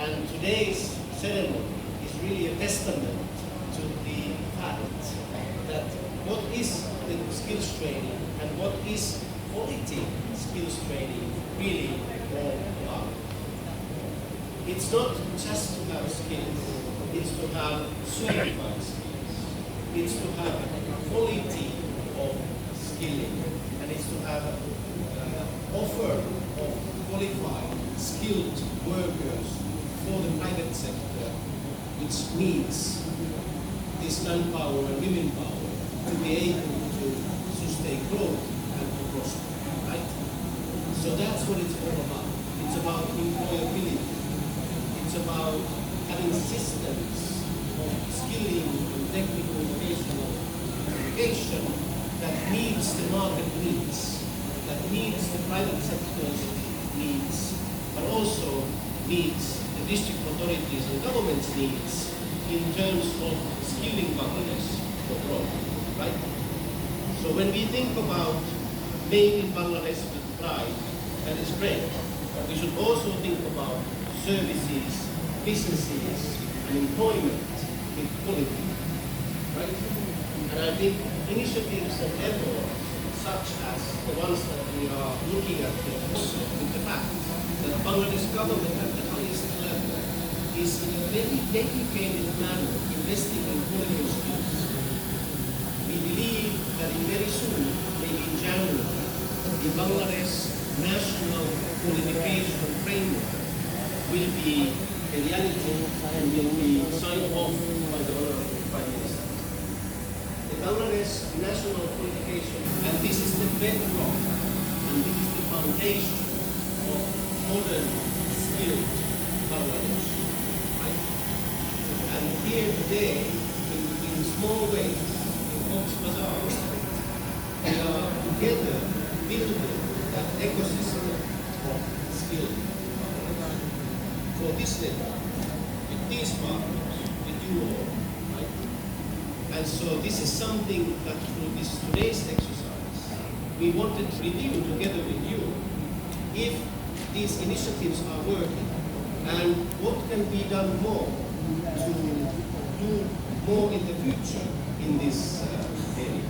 And today's ceremony is really a testament to the fact that what is the skills training and what is quality skills training really all about. It's not just to have skills, it's to have certified skills, it's to have quality of skilling, and it's to have offer of qualified, skilled workers for the private sector, which needs this manpower and women power to be able to sustain growth and to prosper, right? So that's what it's all about. It's about employability. It's about having systems of skilling and technical vocational education that meets the market needs, that meets the private sector's needs, but also meets the district authorities and government's needs in terms of skilling Bangladesh for growth, right? So when we think about made in Bangladesh with pride, that is great, but we should also think about services, businesses, and employment with quality, right? And I think initiatives and efforts such as the ones that we are looking at here also with the fact that Bangladesh government at the highest level is in a very dedicated manner investing in quality skills. We believe that very soon, maybe in January, the Bangladesh National Qualification Framework will be a reality and will be signed off by the Honorable Prime Minister. The Bangladesh National Qualification, and this is the bedrock, and this is the foundation of modern skilled Bangladesh. Right? And here today, in small ways, in Cox's Bazar, we are together building that ecosystem of skill for this network, with these partners, with you all, right? And so this is something that through this today's exercise, we wanted to review together with you if these initiatives are working and what can be done more to do more in the future in this area.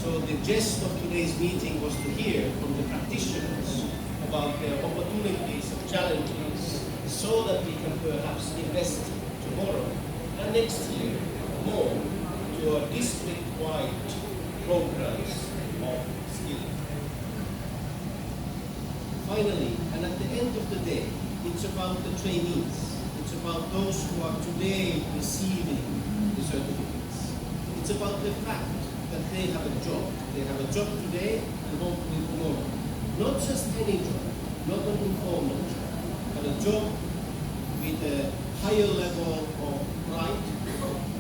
So the gist of today's meeting was to hear from the practitioners about their opportunities and challenges so that we can perhaps invest tomorrow and next year more to our district-wide programs of skilling. Finally, and at the end of the day, it's about the trainees. It's about those who are today receiving the certificates. It's about the fact that they have a job. They have a job today and hopefully tomorrow. Not just any job, not an informal job, but a job with a higher level of pride,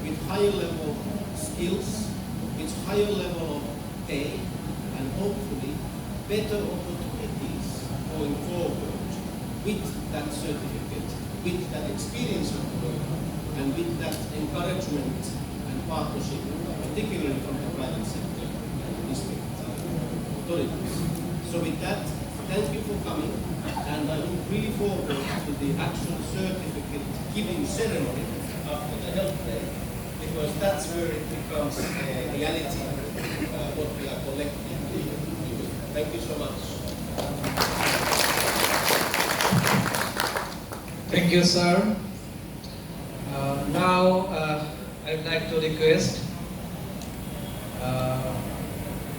with higher level of skills, with higher level of pay, and hopefully better opportunities going forward with that certificate, with that experience of work, and with that encouragement and partnership, particularly from the private sector and district authorities. So with that, thank you for coming, and I look really forward to the actual certificate giving ceremony after the health day, because that's where it becomes a reality, what we are collectively doing. Thank you so much. Thank you, sir. Now, I would like to request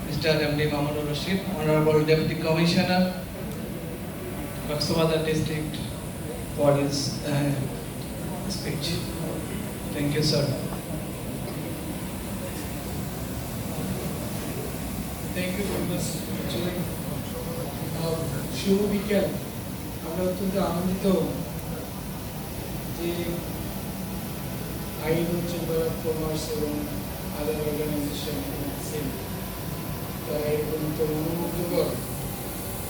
Mr. M.D. Mahmoud Rashid, Honorable Deputy Commissioner, Cox's Bazar District, for his speech. Thank you, sir. Thank you very much. Actually, শুভ বিকেল, আমরা অত্যন্ত আনন্দিত যে আইন chamber of commerce এবং আদার organisation আছেন, তারা এরকম অনুমুগ্ধকর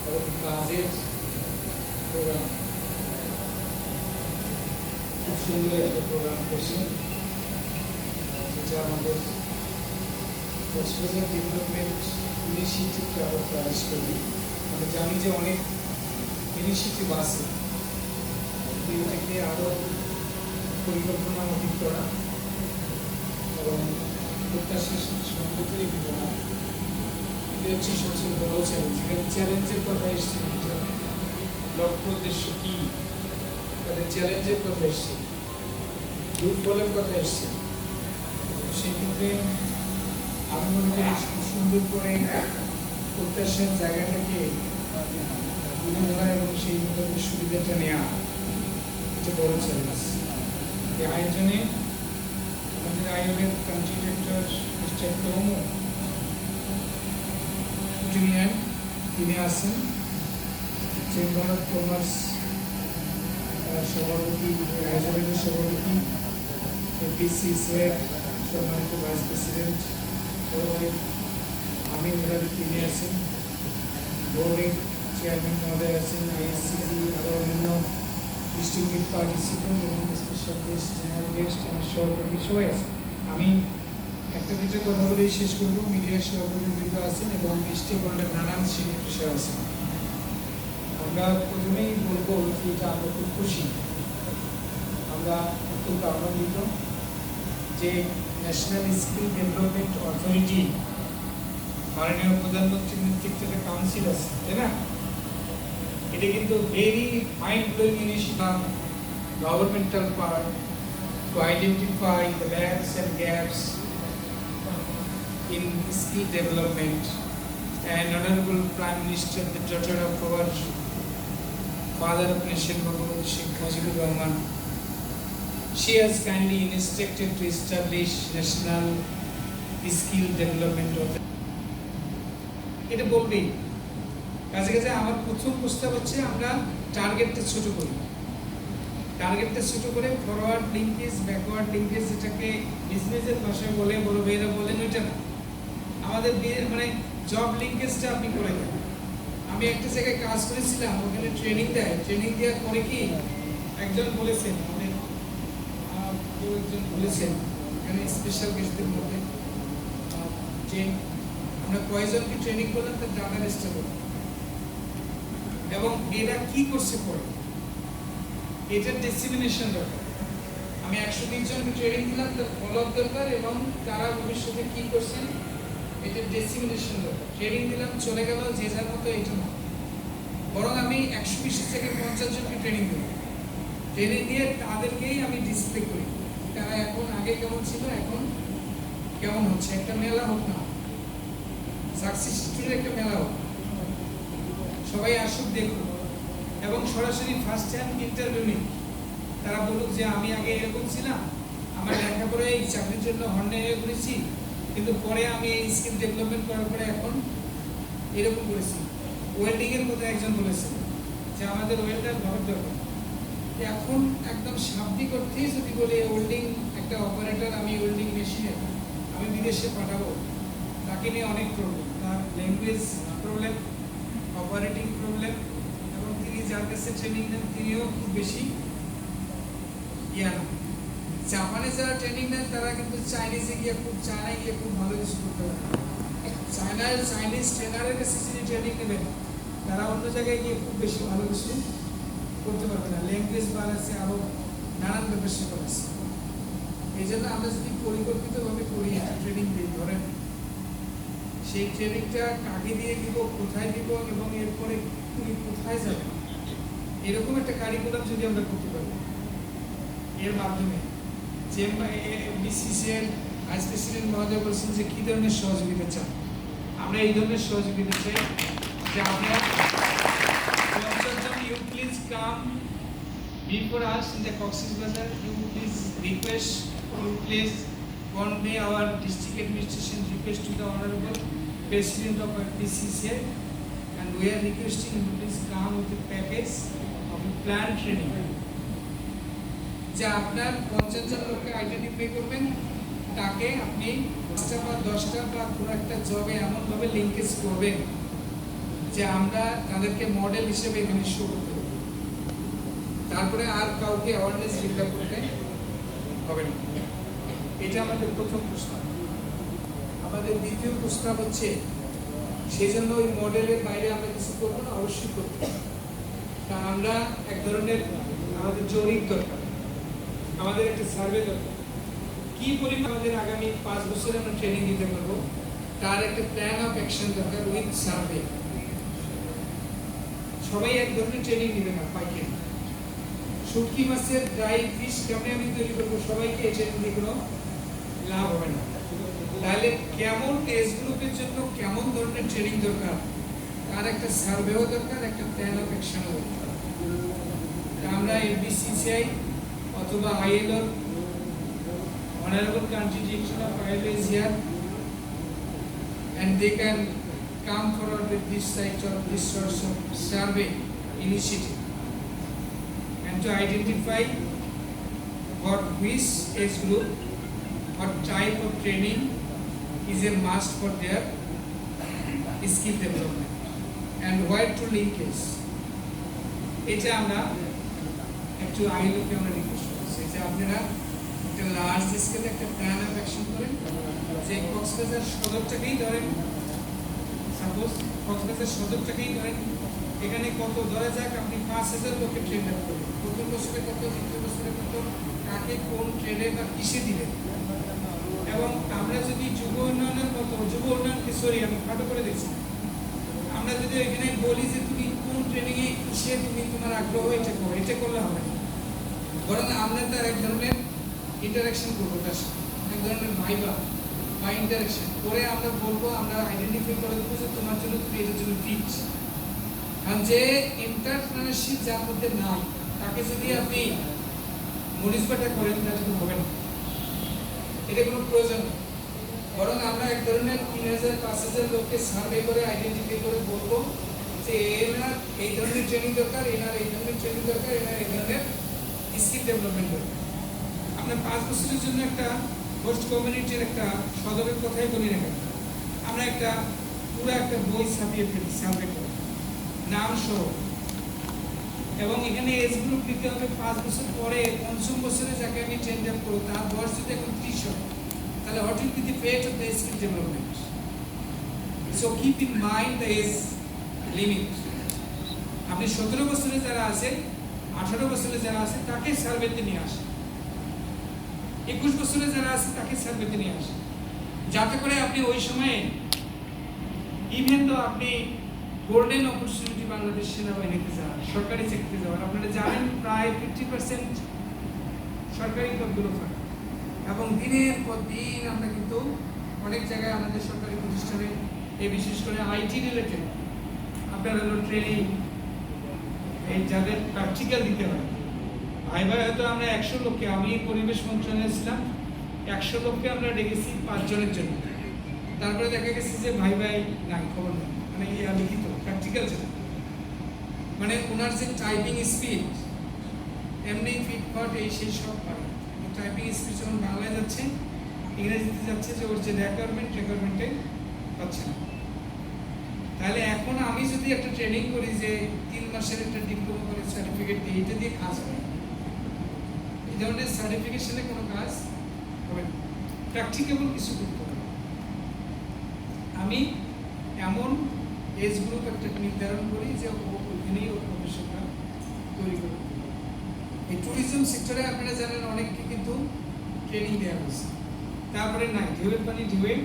এবং কাজের প্রোগ্রাম, খুব সুন্দর একটা প্রোগ্রাম করছেন, যেটা আমাদের কক্সবাজার ডেভেলপমেন্ট ইনিশিয়েটিভকে আবার ফ্লারিশ করবে। আমরা জানি যে অনেক ইনিশিয়েটিভ আছে, আরও পরিকল্পনা মাফিক করা এবং প্রত্যাশার সঙ্গে তৈরি করা, এটা হচ্ছে সবচেয়ে বড় চ্যালেঞ্জ। এখানে চ্যালেঞ্জের কথা এসছে, লক্ষ্য উদ্দেশ্য কী, তাদের চ্যালেঞ্জের কথা এসছে, দুর্বলের কথা এসছে। সেক্ষেত্রে আমি মনে করি খুব সুন্দর করে প্রত্যাশার জায়গাটাকে তুলে ধরা এবং সেই মোতাবেক সুবিধাটা নেওয়া, এটা বড় চ্যালেঞ্জ। এই আয়োজনে আমাদের আয়োগের কান্ট্রি ডিরেক্টর মিস্টার তমু তিনি আছেন, চেম্বার অফ কমার্স সভাপতি, আয়োজনের সভাপতি, বিসিসিআই সম্মানিত ভাইস প্রেসিডেন্ট আমি মুরাদি তিনি আছেন, বোর্ডের চেয়ারম্যান মহোদয় আছেন, আইএসসিসি আরও অন্যান্য ডিস্ট্রিবিউট পার্টিসিপেন্ট এবং স্পেশাল গেস্ট, জেনারেল গেস্ট, আমার সহকর্মী সবাই আছেন। আমি একটা দুটো কথা বলেই শেষ করবো। মিডিয়ার সহকর্মীবৃন্দ আছেন এবং স্টেক হোল্ডার নানান শ্রেণীর পেশা আছেন। আমরা প্রথমেই বলবো যে এটা আমরা খুব খুশি, আমরা অত্যন্ত আনন্দিত যে ন্যাশনাল স্কিল ডেভেলপমেন্ট অথরিটি, মাননীয় প্রধানমন্ত্রীর নেতৃত্বে একটা কাউন্সিল আছে, তাই না? এটা কিন্তু very mind blowing initiative, governmental part to identify the lacks and gaps in skill development. And Honorable Prime Minister, the daughter of our father of nation, Bangladesh, Sheikh Mujibur Rahman, she has kindly instructed to establish national skill development authority. এটা বলবেই কাছে কাছে আমার প্রথম প্রস্তাব হচ্ছে আমরা টার্গেটটা ছোট করি, টার্গেটটা ছোট করে ফরওয়ার্ড লিঙ্কেজ, ব্যাকওয়ার্ড লিঙ্কেজ, যেটাকে বিজনেসের ভাষায় বলে, বড় ভাইয়েরা বলেন, ওইটা না। আমাদের মানে জব লিঙ্কেজটা আপনি করে দেন। আমি একটা জায়গায় কাজ করেছিলাম, ওখানে ট্রেনিং দেয়, ট্রেনিং দেওয়ার পরে কি একজন বলেছেন, আমাদের কেউ একজন বলেছেন এখানে স্পেশাল গেস্টদের মধ্যে, যে আমরা কয়জনকে ট্রেনিং করলাম তার ডাটা লিস্টটা করলাম এবং এরা কি করছে পরে, এটার ডিসিমিনেশন দরকার। আমি 120 জনকে ট্রেনিং দিলাম, তার ফলো আপ দরকার এবং তারা ভবিষ্যতে কি করছেন এটার ডিসিমিনেশন দরকার। ট্রেনিং দিলাম, চলে গেল যে যার মতো, এটা না। বরং আমি 120 থেকে 50 জনকে ট্রেনিং দিলাম, ট্রেনিং দিয়ে তাদেরকেই আমি ডিসপ্লে করি তারা এখন আগে কেমন ছিল, এখন কেমন হচ্ছে। একটা মেলা হোক না, সাকসেস স্টোরির একটা মেলা হোক, সবাই আসুক দেখুন এবং সরাসরি ফার্স্ট হ্যান্ড ইন্টারভিউ নিন। তারা বলুক যে আমি আগে এরকম ছিলাম, আমার লেখাপড়ায় এই চাকরির জন্য হর্নে করেছি, কিন্তু পরে আমি এই স্কিল ডেভেলপমেন্ট করার পরে এখন এরকম করেছি। ওয়েল্ডিংয়ের কথা একজন বলেছেন যে আমাদের ওয়েল্ডার ঘর দরকার, এখন একদম শাব্দিক অর্থেই যদি বলে ওয়েল্ডিং একটা অপারেটর, আমি ওয়েল্ডিং মেশিনে আমি বিদেশে পাঠাবো, তাকে নিয়ে অনেক প্রবলেম, তার ল্যাঙ্গুয়েজ প্রবলেম, অপারেটিং প্রবলেম, এবং তিনি যার কাছে ট্রেনিং নেন তিনিও খুব বেশি না। জাপানে যারা ট্রেনিং নেন তারা কিন্তু চাইনিজে গিয়ে চায়নায় গিয়ে খুব ভালো কিছু করতে পারে। চাইনিজ ট্রেনারের কাছে যিনি ট্রেনিং নেবেন তারা অন্য জায়গায় গিয়ে খুব বেশি ভালো কিছু করতে পারবে না। ল্যাঙ্গুয়েজ বার আছে, আরও নানান ব্যাপার স্যাপার আছে। এই জন্য আমরা যদি পরিকল্পিতভাবে করি, ট্রেনিং দিই, ধরেন সেই ট্রেনিংটা কাকে দিয়ে দিব, কোথায় দিব এবং এরপরে উনি কোথায় যাবেন, এরকম একটা কারিকুলাম যদি আমরা করতে পারি, এর মাধ্যমে যে বিসিসিআই ভাইস প্রেসিডেন্ট মহোদয় বলছেন যে কী ধরনের সহযোগিতা চান, আমরা এই ধরনের সহযোগিতা চাই যে আপনারা 50 জন, you please come before us in the Cox's Bazar, you please request, you please convey our district administration request to the honorable president of our BCCI, and we are requesting you to please come with a package of a planned training. যে আপনার 50 জন লোককে identify করবেন, তাকে আপনি 5টা বা 10টা বা কোনো একটা জবে এমনভাবে লিঙ্কেজ করবেন যে আমরা তাদেরকে মডেল হিসেবে এখানে শো করতে পারি। তারপরে আর কাউকে অ্যাওয়ারনেস বিল্ড করতে হবে না। এটা আমাদের প্রথম প্রস্তাব। আমাদের দ্বিতীয় প্রস্তাব হচ্ছে, সেই জন্য ওই মডেলের বাইরে আমরা কিছু করবো না, অবশ্যই করবো। তা আমরা এক ধরনের আমাদের জরিপ দরকার, আমাদের একটা সার্ভে দরকার। কি পরিমাণ আমাদের আগামী 5 বছরে আমরা ট্রেনিং দিতে পারবো, তার একটা প্ল্যান অফ অ্যাকশন দরকার উইথ সার্ভে। সবাই এক ধরনের ট্রেনিং নেবে না, পাইকারি। শুটকি মাছের ড্রাই ফিশ কেমন আমি তৈরি করবো, সবাইকে এই ট্রেনিং দিয়ে কোনো লাভ হবে না। তাহলে কেমন এজ গ্রুপের জন্য কেমন ধরনের ট্রেনিং দরকার, তার একটা সার্ভেও দরকার, একটা প্ল্যান অফ অ্যাকশনও দরকার। আমরা এফবিসিসিআই অথবা ILO honorable country direction of ILO is here, and they can come forward with this site of this sort of survey initiative and to identify what which age group, what type of training is a must for their skill development and where to link is. এটা আমরা একটু আইএলওকে আমরা request করছি যে আপনারা একটা large স্কেলে একটা প্ল্যান অফ অ্যাকশন করেন, যে কক্সবাজার সদরটাকেই ধরেন, সাপোজ কক্সবাজার সদরটাকেই ধরেন, এখানে কত ধরা যাক আপনি 5,000 লোকে ট্রেন আপ করবেন, প্রথম বছরে কত, দ্বিতীয় বছরে কত, কাকে কোন ট্রেনে বা কিসে দিলেন। এবং আমরা যদি যুব উন্নয়নের মতো, যুব উন্নয়নকে সরি আমি খাটো করে দেখছি, আমরা যদি এখানে বলি যে তুমি কোন ট্রেনিংয়ে কিসে তুমি তোমার আগ্রহ এটা করো, এটা করলে হবে না। বরং আমরা তার এক ধরনের ইন্টারাকশন করবো, তার সাথে এক ধরনের ভাইবা বা ইন্টারাকশন করে আমরা বলবো, আমরা আইডেন্টিফাই করে দেবো যে তোমার জন্য তুমি এটার জন্য ফিট। কারণ যে এন্টারপ্রেনারশিপ যার মধ্যে নাই, তাকে যদি আপনি মনিসবাটা করেন তাহলে কিন্তু হবে না, এটা কোনো প্রয়োজন নেই। বরং আমরা এক ধরনের 3,000-5,000 লোককে সার্ভে করে আইডেন্টিফাই করে বলবো যে এনার এই ধরনের ট্রেনিং দরকার, এনার এই ধরনের ট্রেনিং দরকার, এনার এই ধরনের স্কিল ডেভেলপমেন্ট দরকার। আমরা 5 বছরের জন্য একটা হোস্ট কমিউনিটির একটা সদরের কথাই বলি না কেন, আমরা একটা পুরো একটা বই ছাপিয়ে ফেলি সার্ভে করে নাম সহ, এবং এখানে এজ গ্রুপ দিতে হবে 5 বছর পরে 5ম বছরে যাকে আমি ট্রেন আপ করবো তার বয়স যদি এখন 30 হয়, তাহলে what will be the fate of the skill development? So keep in mind the age limit. আপনি 17 বছরে যারা আছে, 18 বছরে যারা আছে তাকে সার্ভেতে নিয়ে আসেন, 21 বছরে যারা আছে তাকে সার্ভেতে নিয়ে আসেন, যাতে করে আপনি ওই সময়ে ইভেন তো আপনি গোল্ডেন অপরচুনিটি বাংলাদেশ সেনাবাহিনীতে যান, সরকারি চাকরিতে যাওয়ার, আপনারা জানেন প্রায় 50% সরকারি পদগুলো থাকে, এবং দিনের পর দিন আমরা কিন্তু অনেক জায়গায় আমাদের সরকারি প্রতিষ্ঠানে এই বিশেষ করে আইটি রিলেটেড আপনার হলো ট্রেনিং, এই যাদের প্র্যাকটিক্যাল দিতে হয়, ভাইবা হয়তো আমরা 100 লোককে, আমি পরিবেশ মন্ত্রণালয়ে ছিলাম, 100 লোককে আমরা ডেকেছি 5 জনের জন্য, তারপরে দেখা গেছে যে ভাই নাই, খবর নেই, মানে লিখিত প্র্যাকটিক্যাল ছিল, মানে ওনার যে টাইপিং স্পিড এমনি ফিটফাট এই সেই সব পারে, টাইপিং স্পিড যখন বাংলায় যাচ্ছে, ইংরেজিতে যাচ্ছে, যে ওর যে রিকোয়ারমেন্টে পাচ্ছে না। তাহলে এখন আমি যদি একটা ট্রেনিং করি যে 3 মাসের একটা ডিপ্লোমা করে সার্টিফিকেট দিই, এটা দিয়ে কাজ হবে, এই ধরনের সার্টিফিকেশনে কোনো কাজ হবে না, প্র্যাকটিকেবল কিছু করতে হবে। আমি এমন এজ গ্রুপ একটা নির্ধারণ করি যে ওইখানেই ওর প্রফেশনটা তৈরি করে। এই ট্যুরিজম সেক্টরে আপনারা জানেন অনেককে কিন্তু ট্রেনিং দেওয়া হয়েছে, তারপরে নাই, ঢেউয়ের পানি ঢেউয়ে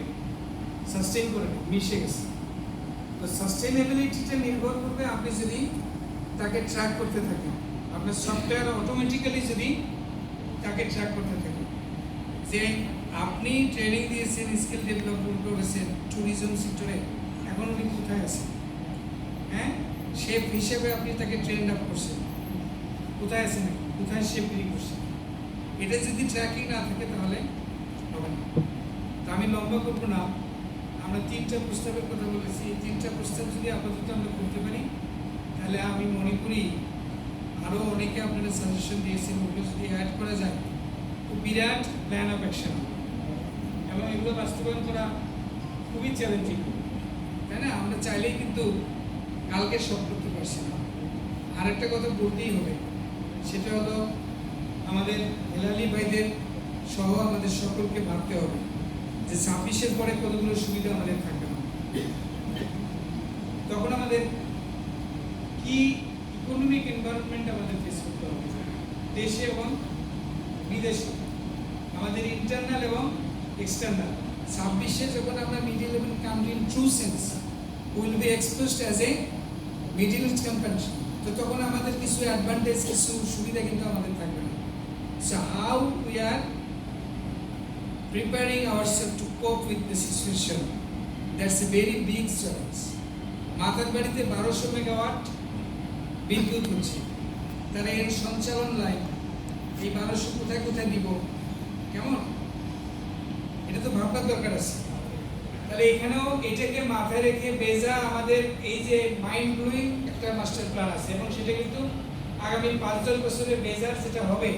সাস্টেইন করে না, মিশে গেছে। তো সাস্টেইনেবিলিটিটা নির্ভর করবে আপনি যদি তাকে ট্র্যাক করতে থাকেন, আপনার সফটওয়্যার অটোমেটিক্যালি যদি তাকে ট্র্যাক করতে থাকে যে আপনি ট্রেনিং দিয়েছেন, স্কিল ডেভেলপমেন্ট করেছেন ট্যুরিজম সেক্টরে, এখন উনি কোথায় আছেন, হ্যাঁ, শেফ হিসেবে আপনি তাকে ট্রেন আপ করছেন, কোথায় আছেন, কোথায় শেফ বিক্রি করছেন, এটা যদি ট্র্যাকিং না থাকে তাহলে হবে না। তো আমি লম্বা করবো না, আমরা 3টা প্রস্তাবের কথা বলেছি, এই 3টা প্রস্তাব যদি আপাতত আমরা করতে পারি, তাহলে আমি মনে করি আরও অনেকে আপনারা সাজেশন দিয়েছেন, ওগুলো যদি অ্যাড করা যায় তো বিরাট প্ল্যান অফ অ্যাকশন, এবং এগুলো বাস্তবায়ন করা খুবই চ্যালেঞ্জিং, তাই না? আমরা চাইলেই কিন্তু কালকে সব করতে পারছি না। আরেকটা কথা বলতেই হবে, সেটা হলো আমাদের হেলালি ভাইদের সহ আমাদের সকলকে ভাবতে হবে যে 26-এর পরে কতগুলো সুবিধা আমাদের থাকবে না, তখন আমাদের কি ইকোনমিক এনভায়রনমেন্ট আমাদের ফেস করতে হবে। দেশে এবং বিদেশে, আমাদের ইন্টারনাল এবং এক্সটার্নাল। 26-এ যখন আমরা middle level country in true sense will be exposed as a middle east company, তো তখন আমাদের কিছু অ্যাডভান্টেজ, কিছু সুবিধা কিন্তু আমাদের থাকবে না। So how we are preparing ourselves to cope with the situation, that's a very big challenge. মাথার বাড়িতে 1200 মেগাওয়াট বিদ্যুৎ হচ্ছে, তারা এর সঞ্চালন লাইন এই 1200 কোথায় কোথায় দিব, কেমন, এটা তো ভাববার দরকার আছে। তাহলে এখানেও এটাকে মাথায় রেখে বেজা আমাদের এই যে মাইন্ড ব্লোয়িং একটা মাস্টার প্ল্যান আছে, এবং সেটা কিন্তু আগামী 5-10 বছরে বেজার যেটা হবে,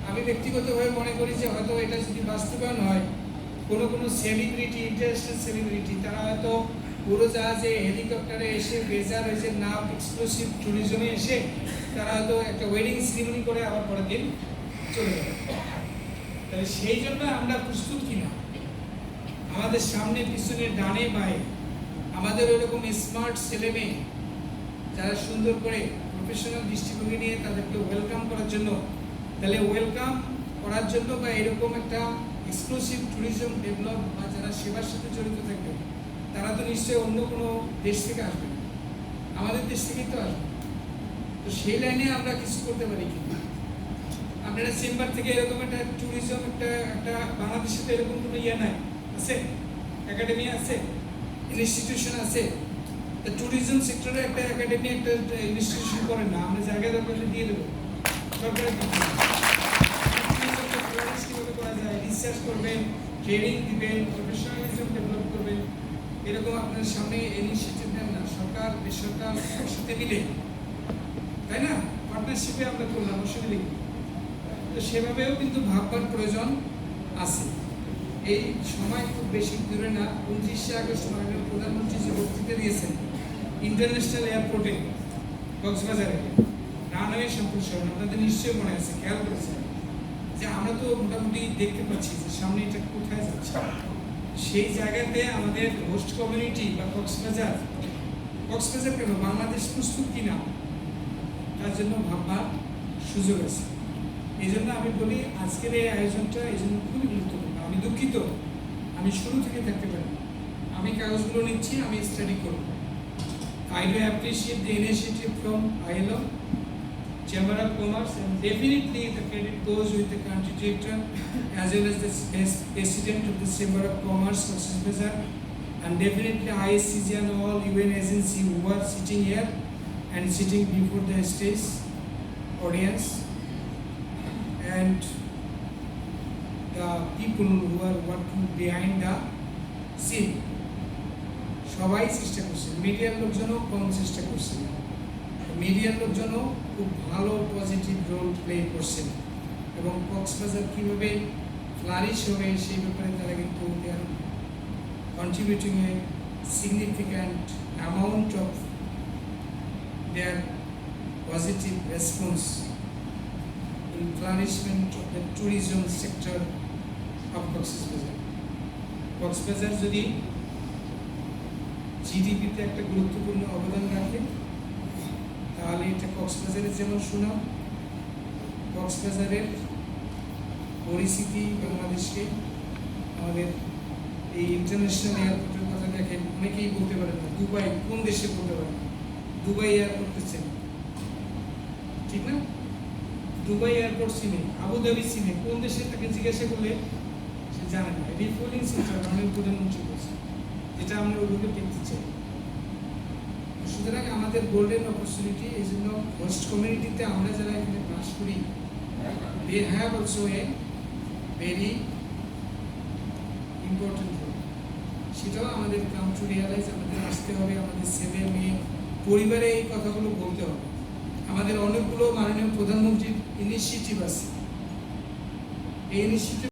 আমি ব্যক্তিগতভাবে মনে করি যে হয়তো এটা যদি বাস্তবায়ন হয়, কোনো সেলিব্রিটি, ইন্টারন্যাশনাল সেলিব্রিটি, তারা হয়তো উড়োজাহাজে হেলিকপ্টারে এসে বেজার হয়েছে নাম এক্সক্লুসিভ ট্যুরিজমে এসে তারা হয়তো একটা ওয়েডিং সেরিমনি করে আবার পরের দিন চলে যাবে। তাহলে সেই জন্য আমরা প্রস্তুত কিনা, আমাদের সামনে পিছনে ডানে বায়ে আমাদের ওইরকম স্মার্ট ছেলে মেয়ে যারা সুন্দর করে প্রফেশনাল দৃষ্টিভঙ্গি নিয়ে তাদেরকে ওয়েলকাম করার জন্য, তাহলে ওয়েলকাম করার জন্য বা এরকম একটা এক্সক্লুসিভ ট্যুরিজম ডেভেলপ বা যারা সেবার সাথে জড়িত থাকবে, তারা তো নিশ্চয়ই অন্য কোনো দেশ থেকে আসবে না, আমাদের দেশ থেকেই তো আসবে। তো সেই লাইনে আমরা কিছু করতে পারি কি? আপনারা চেম্বার থেকে এরকম একটা ট্যুরিজম একটা বাংলাদেশে তো এরকম কোনো ইয়ে নাই, আছে একাডেমি আছে, ইনস্টিটিউশন আছে, তো ট্যুরিজম সেক্টরে একটা একাডেমি একটা ইনস্টিটিউশন করেন না, আমরা জায়গা দরকার দিয়ে দেবো, সরকারের দিকে কিভাবে করা যায়, রিসার্চ করবেন, ট্রেনিং দিবেন, প্রফেশনালিজম ডেভেলপ করবেন, এরকম আপনার সামনে ইনিশিয়েটিভ নেন না, সরকার বেসরকার একসাথে মিলে, তাই না, পার্টনারশিপে আমরা করলাম অসুবিধা কি? তো সেভাবেও কিন্তু ভাববার প্রয়োজন আছে। এই সময় খুব বেশি দূরে না, 29শে আগস্ট মাননীয় প্রধানমন্ত্রী যে বক্তৃতা দিয়েছেন ইন্টারন্যাশনাল এয়ারপোর্টে কক্সবাজারে রানওয়ে সম্প্রসারণ, আপনাদের নিশ্চয়ই মনে আছে, খেয়াল করেছেন যে আমরা তো মোটামুটি দেখতে পাচ্ছি যে সামনে এটা কোথায় যাচ্ছে। সেই জায়গাতে আমাদের হোস্ট কমিউনিটি বা কক্সবাজার কেন বাংলাদেশ প্রস্তুত কিনা তার জন্য ভাববার সুযোগ আছে। এই জন্য আমি বলি আজকের এই আয়োজনটা এই জন্য খুবই গুরুত্বপূর্ণ। আমি দুঃখিত আমি শুরু থেকে থাকতে পারি, আমি কাগজগুলো নিচ্ছি, আমি স্টাডি করব। I do appreciate the initiative from ILO, Chamber of Commerce, and definitely the credit goes with the country director as well as the president of the Chamber of Commerce, Kocsis and definitely ISCG and all UN agency who are sitting here and sitting before the stage audience, and the people who are working behind the scene. সবাই চেষ্টা করছে, মিডিয়ার লোকজনও কম চেষ্টা করছে, মিডিয়ার লোকজনও খুব ভালো পজিটিভ রোল প্লে করছেন, এবং কক্সবাজার কীভাবে ফ্লারিশ হবে সেই ব্যাপারে তারা কিন্তু they are contributing a significant amount of their positive response in flourishment of the tourism sector of Cox's Bazar. Cox's Bazar যদি জিডিপিতে একটা গুরুত্বপূর্ণ অবদান রাখে তাহলে এটা কক্সবাজারের যেমন সুনাম, কক্সবাজারের পরিস্থিতি বাংলাদেশকে আমাদের এই ইন্টারন্যাশনাল এয়ারপোর্টের কথা দেখেন, অনেকেই বলতে পারেন না দুবাই কোন দেশে বলতে পারেন, দুবাই এয়ারপোর্ট হচ্ছে ঠিক না, দুবাই এয়ারপোর্ট চিনে, আবুধাবি চিনে, কোন দেশে তাকে জিজ্ঞাসা করলে সে জানে না। রিফুয়েলিং সেন্টার মাননীয় প্রধানমন্ত্রী বলছে, যেটা আমরা ওগুলো দেখতে চাই। সুতরাং আমাদের গোল্ডেন অপরচুনিটি, এই জন্য হোস্ট কমিউনিটিতে আমরা যারা এখানে বাস করি, they have also a very important role. সেটাও আমাদের কাম টু রিয়ালাইজ, আমাদের আসতে হবে, আমাদের ছেলে মেয়ে পরিবারে এই কথাগুলো বলতে হবে। আমাদের অনেকগুলো মাননীয় প্রধানমন্ত্রীর ইনিশিয়েটিভ আছে, এই ইনিশিয়েটিভ